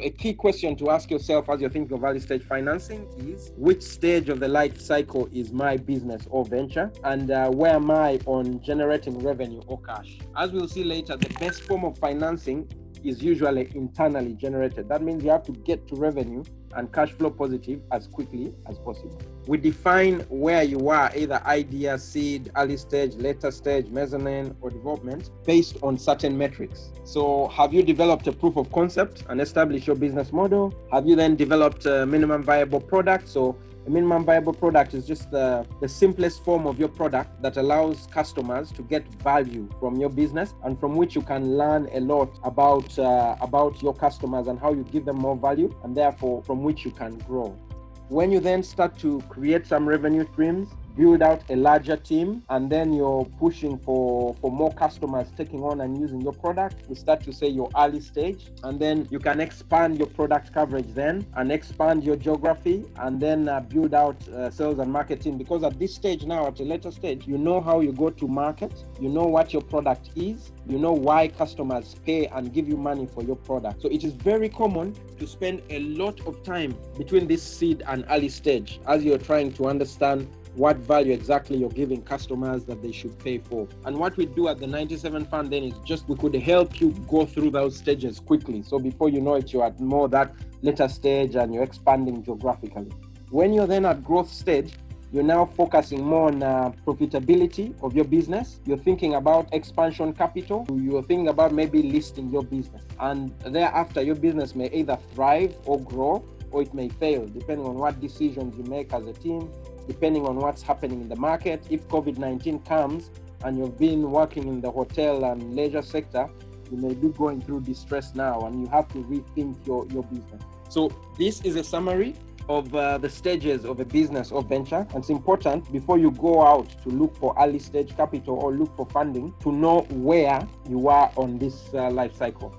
a key question to ask yourself as you're thinking of early stage financing is, which stage of the life cycle is my business or venture? And where am I on generating revenue or cash? As we'll see later, the best form of financing is usually internally generated. That means you have to get to revenue and cash flow positive as quickly as possible. We define where you are, either idea, seed, early stage, later stage, mezzanine, or development, based on certain metrics. So have you developed a proof of concept and established your business model? Have you then developed a minimum viable product? So a minimum viable product is just the simplest form of your product that allows customers to get value from your business, and from which you can learn a lot about your customers and how you give them more value, and therefore from which you can grow. When you then start to create some revenue streams, build out a larger team, and then you're pushing for more customers taking on and using your product, we start to say your early stage, and then you can expand your product coverage then and expand your geography, and then build out sales and marketing, because at this stage now, at a later stage, you know how you go to market, you know what your product is, you know why customers pay and give you money for your product. So it is very common to spend a lot of time between this seed and early stage as you're trying to understand what value exactly you're giving customers that they should pay for. And what we do at the 97 Fund then is just, we could help you go through those stages quickly. So before you know it, you're at more that later stage and you're expanding geographically. When you're then at growth stage, you're now focusing more on profitability of your business. You're thinking about expansion capital. You're thinking about maybe listing your business. And thereafter, your business may either thrive or grow, or it may fail, depending on what decisions you make as a team, depending on what's happening in the market. If COVID-19 comes and you've been working in the hotel and leisure sector, you may be going through distress now and you have to rethink your business. So this is a summary of the stages of a business or venture. And it's important, before you go out to look for early stage capital or look for funding, to know where you are on this life cycle.